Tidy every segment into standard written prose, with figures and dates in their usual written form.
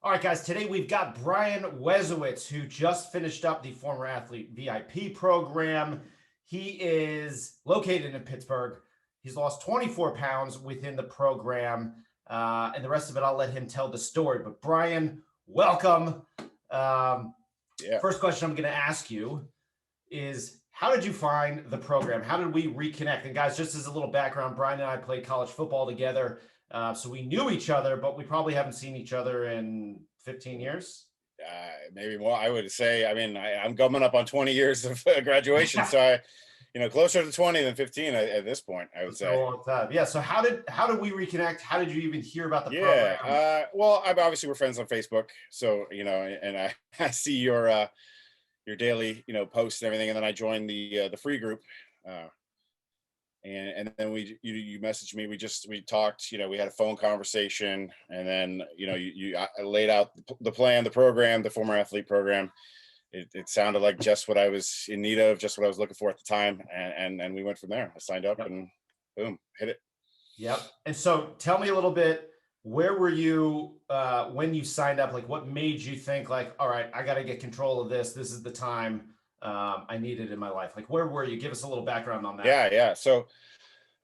All right, guys, today we've got Brian Wezowitz, who just finished up the former athlete VIP program. He is located in Pittsburgh. He's lost 24 pounds within the program, and the rest of it, I'll let him tell the story. But Brian, welcome. First question I'm going to ask you is, how did you find the program? How did we reconnect? And guys, just as a little background, Brian and I played college football together. So we knew each other, but we probably haven't seen each other in 15 years. Maybe more. I would say, I'm coming up on 20 years of graduation. So closer to 20 than 15 at this point, I would say. A long time. Yeah. So how did we reconnect? How did you even hear about the program? Well, obviously we're friends on Facebook. So, and I see your daily, posts and everything. And then I joined the free group. And then you messaged me, we talked, we had a phone conversation, and then, I laid out the plan, the program, the former athlete program. It sounded like just what I was in need of, just what I was looking for at the time. And we went from there. I signed up and boom, hit it. Yep. And so tell me a little bit, where were you when you signed up? Like, what made you think like, all right, I got to get control of this. This is the time I needed in my life. Like, where were you? Give us a little background on that. Yeah. So,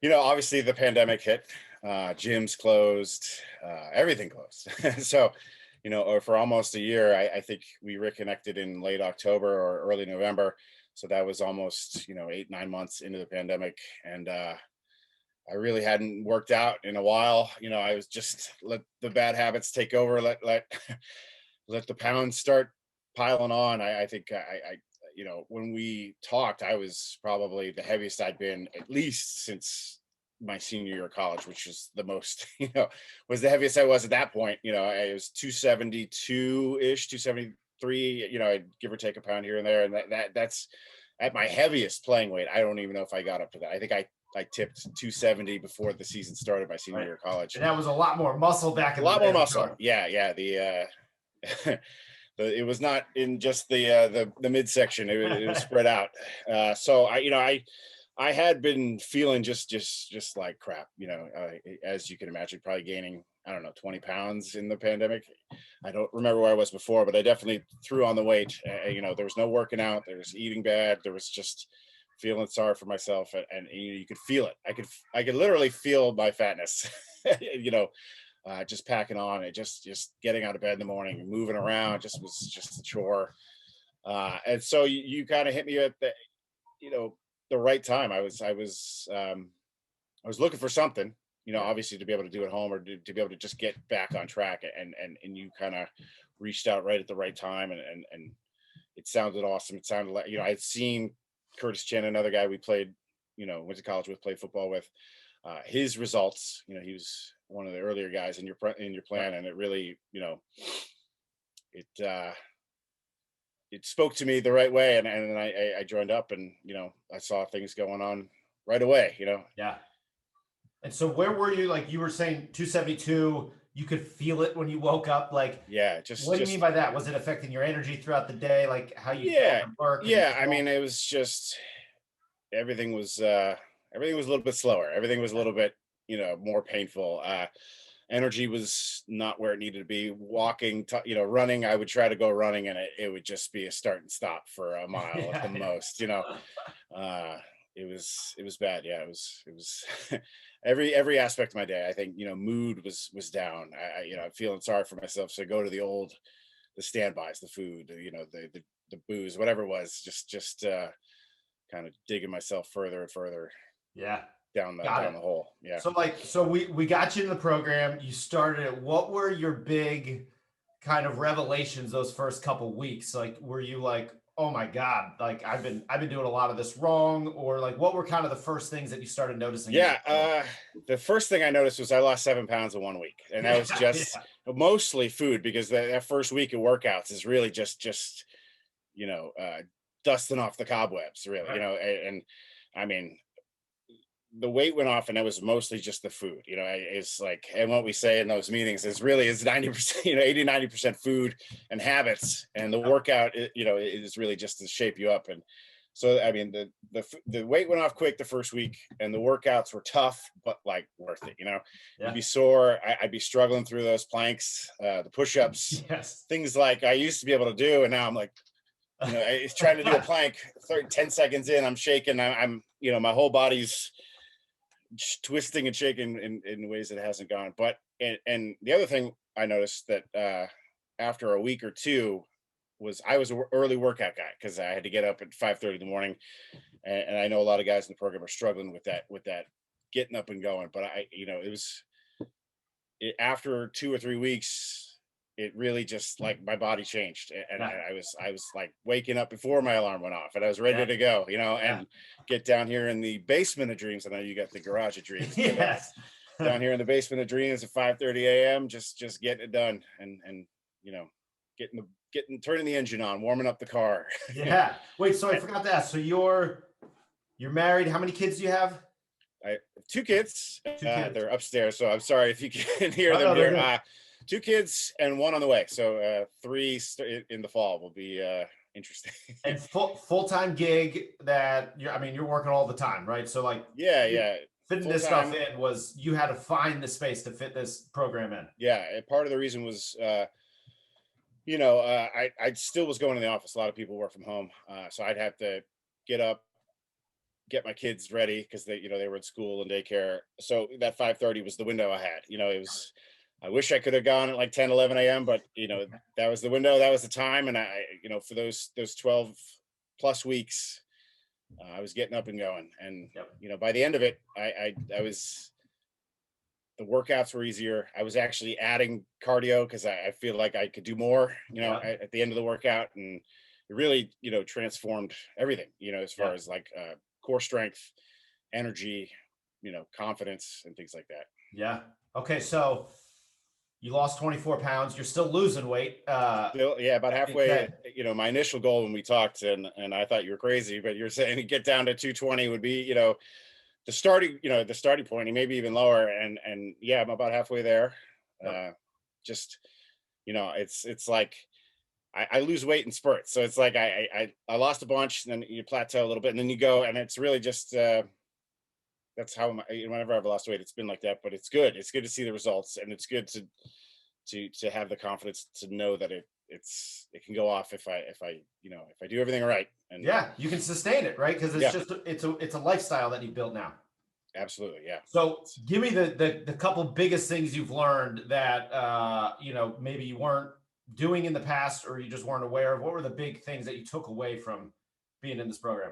obviously the pandemic hit, gyms closed, everything closed. So, or for almost a year, I think we reconnected in late October or early November. So that was almost, 8-9 months into the pandemic. And I really hadn't worked out in a while. I was just let the bad habits take over, let the pounds start piling on. I think when we talked, I was probably the heaviest I'd been at least since my senior year of college, which is the most, was the heaviest I was at that point. I was 272-ish, 273, I'd give or take a pound here and there. And that's at my heaviest playing weight. I don't even know if I got up to that. I think I tipped 270 before the season started my senior year of college. And that was a lot more muscle back in a lot more muscle. Yeah. The it was not in just the midsection. It was spread out. So I had been feeling just like crap. As you can imagine, probably gaining 20 pounds in the pandemic. I don't remember where I was before, but I definitely threw on the weight. There was no working out. There was eating bad. There was just feeling sorry for myself, and you could feel it. I could literally feel my fatness. Just packing on it, just getting out of bed in the morning, moving around, was just a chore. And so you kind of hit me at the right time. I was looking for something, obviously to be able to do at home, or to be able to just get back on track. And you kind of reached out right at the right time, and it sounded awesome. It sounded like, I'd seen Curtis Chen, another guy we played, went to college with, played football with, his results. He was one of the earlier guys in your plan, and it really, it spoke to me the right way, and then I joined up, and I saw things going on right away. Yeah. And so where were you? Like, you were saying 272, you could feel it when you woke up. Like, yeah, what do you mean by that? Was it affecting your energy throughout the day? Like, how you work? Yeah, it was just everything was a little bit slower. Everything was a little bit, more painful. Energy was not where it needed to be. Walking, running, I would try to go running, and it would just be a start and stop for a mile at the most. It was bad. Yeah, it was every aspect of my day. I think, mood was down. I'm feeling sorry for myself. So I go to the standbys, the food, the booze, whatever it was, just kind of digging myself further and further. Yeah. Down the hole. Yeah. So we got you in the program. You started it. What were your big kind of revelations those first couple weeks? Like, were you like, oh my God, like I've been doing a lot of this wrong? Or like, what were kind of the first things that you started noticing? Yeah. The first thing I noticed was I lost 7 pounds in 1 week. And that was just mostly food, because that first week of workouts is really just dusting off the cobwebs, really, and I mean, the weight went off, and it was mostly just the food. It's like, and what we say in those meetings is 90%, 80-90% food and habits, and the workout, is really just to shape you up. And So I mean, the weight went off quick the first week, and the workouts were tough, but like worth it. You'd Yeah. be sore. I'd be struggling through those planks, the push-ups, Yes. things like I used to be able to do, and now I'm like, it's trying to do a plank. 10 seconds in, I'm shaking. I'm my whole body's twisting and shaking in ways that it hasn't gone. But and the other thing I noticed that after a week or two was I was an early workout guy because I had to get up at 5:30 in the morning, and I know a lot of guys in the program are struggling with that getting up and going. But it was after 2 or 3 weeks, it really just like my body changed, and Yeah. I was like waking up before my alarm went off, and I was ready Yeah. to go, Yeah. and get down here in the basement of dreams. I know you got the garage of dreams, but Yes. down here in the basement of dreams at 5:30 a.m. just getting it done, and you know turning the engine on, warming up the car. Yeah. Wait, so I forgot to ask. So you're married. How many kids do you have? I have 2 kids. Two kids. They're upstairs, so I'm sorry if you can hear Oh them no, they're here. good. 2 kids and one on the way. So three in the fall will be interesting. And full-time gig that you're working all the time, right? So like Yeah, you, yeah, fitting full this stuff time. in was you had to find the space to fit this program in. Yeah, and part of the reason was I still was going to the office. A lot of people work from home, so I'd have to get up, get my kids ready because they were at school and daycare. So that 5:30 was the window I had. It was. I wish I could have gone at like 10, 11 a.m., but that was the window, that was the time. And for those 12 plus weeks, I was getting up and going. And, Yep. by the end of it, I was, the workouts were easier. I was actually adding cardio because I feel like I could do more, Yep. at the end of the workout. And it really, transformed everything, as far Yep. as like core strength, energy, confidence and things like that. Yeah. Okay. So you lost 24 pounds. You're still losing weight. Still, yeah, about halfway. Okay. My initial goal when we talked, and I thought you were crazy, but you're saying to get down to 220 would be, the starting point, and maybe even lower. And yeah, I'm about halfway there. Yep. Just, it's like I lose weight in spurts, so it's like I lost a bunch, and then you plateau a little bit, and then you go, and it's really just that's how whenever I've lost weight, it's been like that. But it's good. It's good to see the results, and it's good to have the confidence to know that it can go off if I do everything right. And Yeah, you can sustain it, right? Because it's yeah, just it's a lifestyle that you built now. absolutely, yeah. So give me the couple biggest things you've learned that maybe you weren't doing in the past or you just weren't aware of. What were the big things that you took away from being in this program?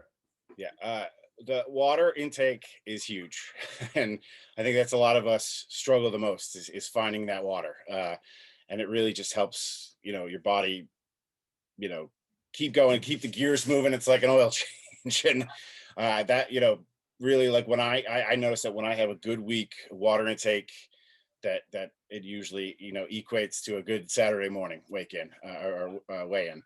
Yeah, the water intake is huge, and I think that's a lot of us struggle the most is finding that water, and it really just helps your body, you know keep going, keep the gears moving. It's like an oil change, and that really, like when I notice that when I have a good week water intake, that it usually equates to a good Saturday morning wake in or weigh in.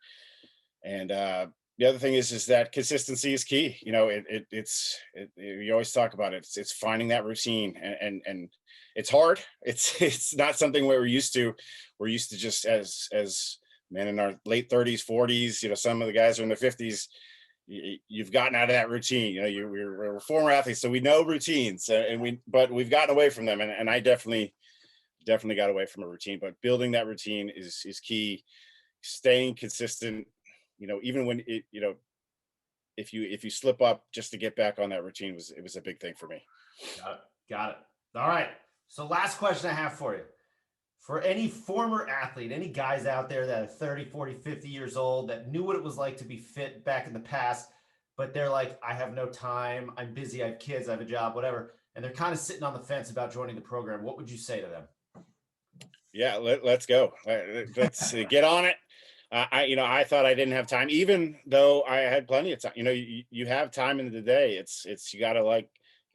And the other thing is that consistency is key. You always talk about it. It's finding that routine, and it's hard. It's not something where we're used to just as men in our late 30s, 40s. Some of the guys are in their 50s. You've gotten out of that routine. We're former athletes, so we know routines, but we've gotten away from them. And I definitely got away from a routine. But building that routine is key. Staying consistent, even when if you slip up, just to get back on that routine was a big thing for me. Got it. Got it. All right. So last question I have for you. For any former athlete, any guys out there that are 30, 40, 50 years old that knew what it was like to be fit back in the past, but they're like, I have no time, I'm busy, I have kids, I have a job, whatever, and they're kind of sitting on the fence about joining the program, what would you say to them? Yeah, let's go. Let's get on it. I thought I didn't have time, even though I had plenty of time. You have time in the day. You gotta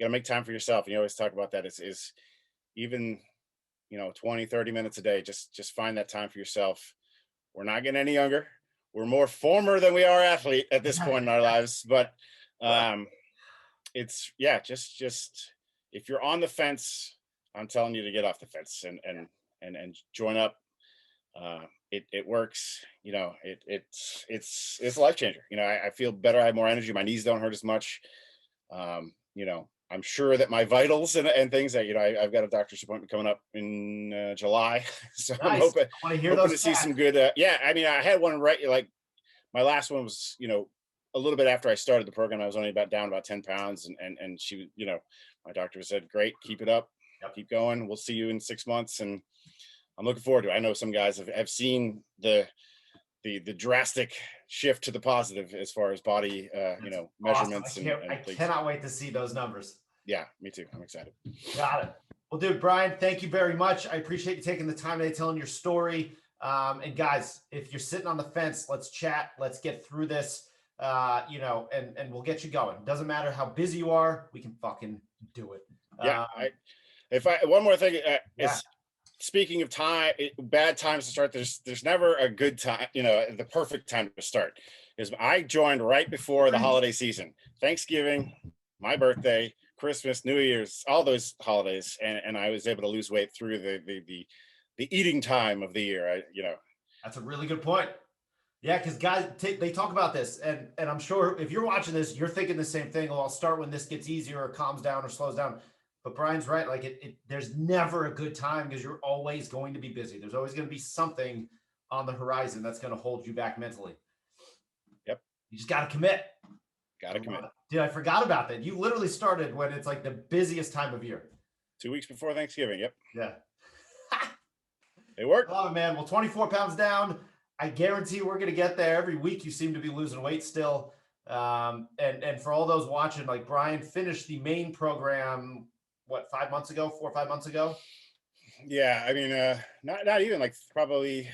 make time for yourself. And you always talk about that. Is even 20, 30 minutes a day. Just find that time for yourself. We're not getting any younger. We're more former than we are athlete at this point in our lives. But it's yeah, just if you're on the fence, I'm telling you to get off the fence and join up. it works. You know, it's a life changer. You know, I feel better. I have more energy. My knees don't hurt as much. You know, I'm sure that my vitals and things that, you know, I've got a doctor's appointment coming up in July, so I'm Nice. hoping I want to hear hoping those to see stats. some good. Yeah, I mean, I had one right, like my last one was, you know, a little bit after I started the program. I was only down about 10 pounds, and she, you know, my doctor said, "Great, keep it up, Yep. keep going. We'll see you in 6 months." And I'm looking forward to it. I know some guys have seen the drastic shift to the positive as far as body, you That's know, awesome. measurements I and things. cannot wait to see those numbers. Yeah, me too. I'm excited. Got it. Well, dude, Brian, thank you very much. I appreciate you taking the time today telling your story. And guys, if you're sitting on the fence, let's chat. Let's get through this. You know, and we'll get you going. Doesn't matter how busy you are, we can fucking do it. Yeah, Um, if I one more thing yeah. is, speaking of time, bad times to start. There's never a good time. You know, the perfect time to start is I joined right before the holiday season, Thanksgiving, my birthday, Christmas, New Year's, all those holidays, and I was able to lose weight through the eating time of the year. You know, That's a really good point. Yeah, because guys, they talk about this, and I'm sure if you're watching this, you're thinking the same thing. Oh, I'll start when this gets easier or calms down or slows down. But Brian's right. Like there's never a good time because you're always going to be busy. There's always going to be something on the horizon that's going to hold you back mentally. yep, You just got to commit. got I to love commit. it. Dude, I forgot about that. You literally started when it's like the busiest time of year. 2 weeks before Thanksgiving. Yep, Yeah. it worked. I love it, man. Well, 24 pounds down. I guarantee we're going to get there. Every week you seem to be losing weight still. And for all those watching, like Brian finished the main program, what, 5 months ago, 4 or 5 months ago? Yeah, I mean, not even, like, probably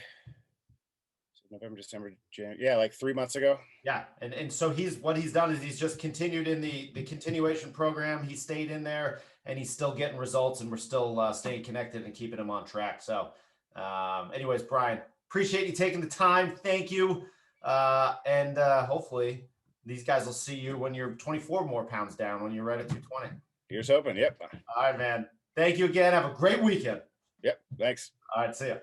November, December, January. Yeah, like 3 months ago. Yeah. And so what he's done is he's just continued in the continuation program. He stayed in there and he's still getting results, and we're still staying connected and keeping him on track. So, anyways, Brian, appreciate you taking the time. Thank you. And hopefully these guys will see you when you're 24 more pounds down, when you're right at 220. Here's hoping. Yep. All right, man. Thank you again. Have a great weekend. Yep. Thanks. All right. See ya.